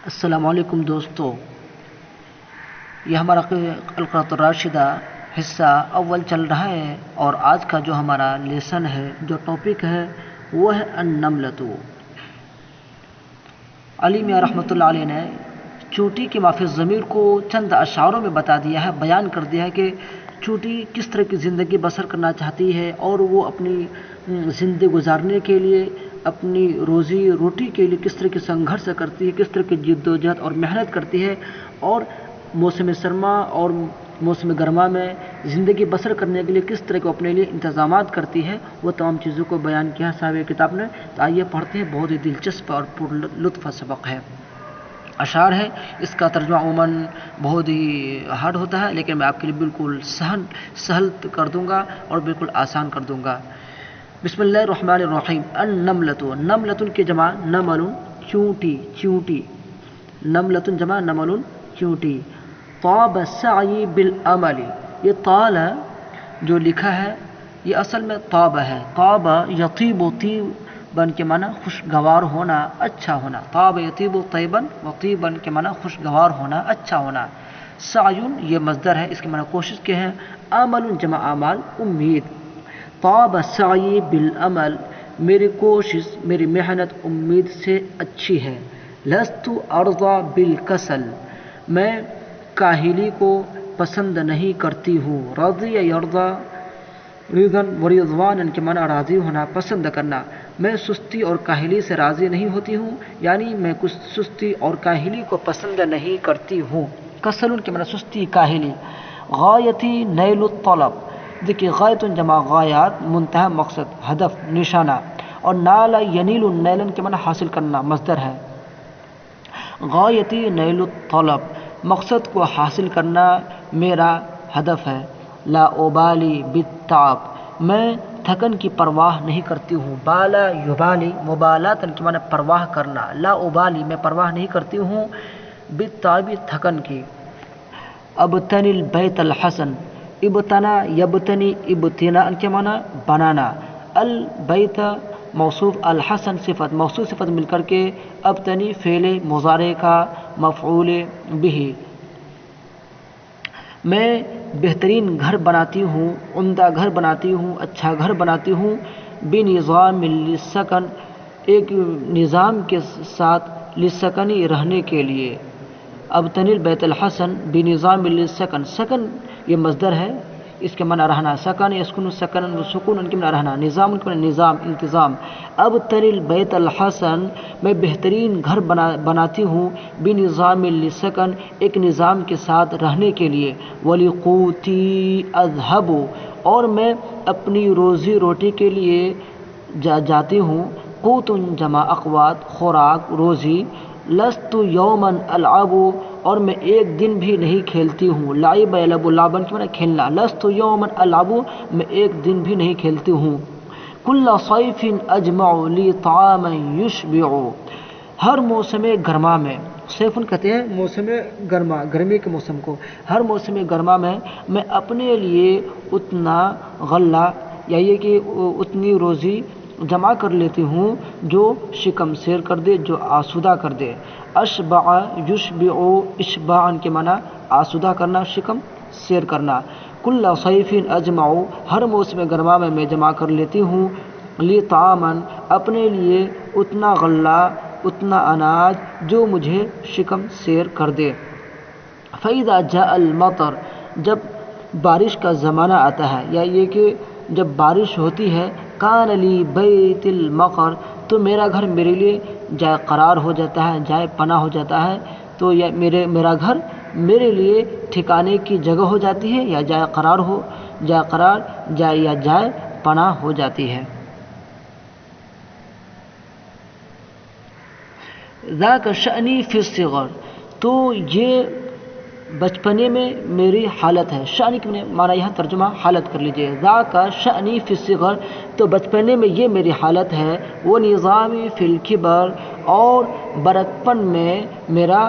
السلام علیکم دوستو، یہ ہمارا القراۃ الراشدہ حصہ اول چل رہا ہے اور آج کا جو ہمارا لیسن ہے، جو ٹاپک ہے وہ ہے النملۃ۔ علی میاں رحمۃ اللہ علیہ نے چونٹی کے مافی ضمیر کو چند اشعاروں میں بتا دیا ہے، بیان کر دیا ہے کہ چونٹی کس طرح کی زندگی بسر کرنا چاہتی ہے اور وہ اپنی زندگی گزارنے کے لیے، اپنی روزی روٹی کے لیے کس طرح کی سنگھرش کرتی ہے، کس طرح کی جد و جہد اور محنت کرتی ہے، اور موسم سرما اور موسم گرما میں زندگی بسر کرنے کے لیے کس طرح کو اپنے لیے انتظامات کرتی ہے، وہ تمام چیزوں کو بیان کیا ہے صاحب کتاب نے۔ تو آئیے پڑھتے ہیں، بہت ہی دلچسپ اور پر لطف سبق ہے، اشعار ہے۔ اس کا ترجمہ عموماً بہت ہی ہارڈ ہوتا ہے، لیکن میں آپ کے لیے بالکل سہل کر دوں گا اور بالکل آسان کر دوں گا۔ بسم اللہ الرحمن الرحیم۔ النملۃ، نملۃ کی جمع نمل، چونٹی، چونٹی، نملۃ جمع نمل، چونٹی۔ طاب السعی بالعمل، یہ طال جو لکھا ہے یہ اصل میں طاب ہے۔ طاب یطیب، طیباً کے معنی خوشگوار ہونا، اچھا ہونا۔ طاب یطیب طیباً و طیباً کے معنی خوشگوار ہونا، اچھا ہونا۔ سعی یہ مصدر ہے، اس کے معنی کوشش کے ہیں۔ عمل جمع اعمال، امید۔ طاب سعی بالعمل، میری کوشش، میری محنت امید سے اچھی ہے۔ لست ارضی بالکسل، میں کاہلی کو پسند نہیں کرتی ہوں۔ رضی یرضی، رضاً و رضوانا کے معنی راضی ہونا، پسند کرنا۔ میں سستی اور کاہلی سے راضی نہیں ہوتی ہوں، یعنی میں کچھ سستی اور کاہلی کو پسند نہیں کرتی ہوں۔ کسل کے معنی سستی، کاہلی۔ غایتی نیل الطلب، دیکھیے غایت جمع غایات، منتہا، مقصد، ہدف، نشانہ۔ اور نال ینیل، نیلن کے معنی حاصل کرنا، مصدر ہے۔ غایتی نیل الطلب، مقصد کو حاصل کرنا میرا ہدف ہے۔ لا ابالی بالتعب، میں تھکن کی پرواہ نہیں کرتی ہوں۔ بالا یبالی، مبالاتن کے معنی پرواہ کرنا۔ لا ابالی، میں پرواہ نہیں کرتی ہوں، بالتعب، تھکن کی۔ ابتنی البیت الحسن، ابتنا یبتنی، ابتناء کے معنی بنانا۔ البیت موصوف، الحسن صفت، موصوف صفت مل کر کے ابتنی فعل مضارع کا مفعول به۔ میں بہترین گھر بناتی ہوں، عمدہ گھر بناتی ہوں، اچھا گھر بناتی ہوں۔ بنظام للسکن، ایک نظام کے ساتھ، للسکن رہنے کے لیے۔ ابتنی البیت الحسن بنظام للسکن، سکن یہ مصدر ہے، اس کے معنی رہنا۔ سکن یسکن سکن، سکون ان کے معنی رہنا۔ نظام کے معنی نظام، انتظام۔ ابتنی البیت الحسن، میں بہترین گھر بناتی ہوں۔ بنظام للسکن، ایک نظام کے ساتھ رہنے کے لیے۔ ولقوتی اذهب، اور میں اپنی روزی روٹی کے لیے جاتی ہوں۔ قوت جمع اقوات، خوراک، روزی۔ لست یوما العب، اور میں ایک دن بھی نہیں کھیلتی ہوں۔ لعب یلعب، لعبا کے معنی کھیلنا۔ لست یوما العب، میں ایک دن بھی نہیں کھیلتی ہوں۔ کل صیف اجمع لی طعاما یشبع، ہر موسم گرما میں، صیف کہتے ہیں موسم گرما، گرمی کے موسم کو۔ ہر موسم گرما میں میں اپنے لیے اتنا غلہ، یا یہ کہ اتنی روزی جمع کر لیتی ہوں جو شکم سیر کر دے، جو آسودہ کر دے۔ اشبع یشبع، اشباعا کے معنی آسودہ کرنا، شکم سیر کرنا۔ کل صیف اجمع، ہر موسم گرما میں جمع کر لیتی ہوں۔ لی طعاما، اپنے لیے اتنا غلہ، اتنا اناج جو مجھے شکم سیر کر دے۔ فإذا جاء المطر، جب بارش کا زمانہ آتا ہے، یا یہ کہ جب بارش ہوتی ہے، کان لی بیت المقر، تو میرا گھر میرے لیے جائے قرار ہو جاتا ہے، جائے پناہ ہو جاتا ہے۔ تو یا میرا گھر میرے لیے ٹھکانے کی جگہ ہو جاتی ہے، یا جائے قرار ہو، جائے قرار، جائے یا جائے پناہ ہو جاتی ہے۔ ذاک شأنی فی الصغر، تو یہ بچپنے میں میری حالت ہے۔ شأن کے معنی یہاں ترجمہ حالت کر لیجئے۔ ذاک شأنی فی الصغر، تو بچپنے میں یہ میری حالت ہے۔ وہ نظامی فی الکبر، اور برکپن میں میرا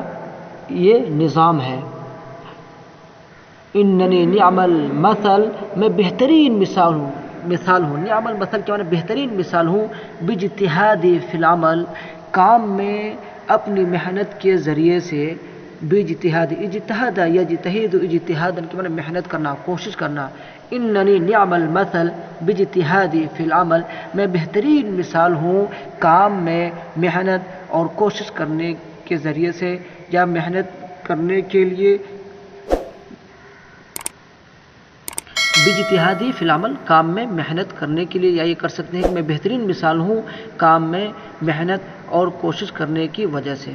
یہ نظام ہے۔ اننی نعم المثل، میں بہترین مثال ہوں۔ نعم المثل کے معنی بہترین مثال ہوں۔ باجتہادی فی العمل، کام میں اپنی محنت کے ذریعے سے باجتہاد، اجتہاد یجتہد اجتہادا کے معنی محنت کرنا، کوشش کرنا. اننی نعم المثل باجتہادی فی العمل، میں بہترین مثال ہوں کام میں محنت اور کوشش کرنے کے ذریعے سے، یا محنت کرنے کے لیے. باجتہادی فی العمل، کام میں محنت کرنے کے لیے، یا یہ کر سکتے ہیں کہ میں بہترین مثال ہوں کام میں محنت اور کوشش کرنے کی وجہ سے.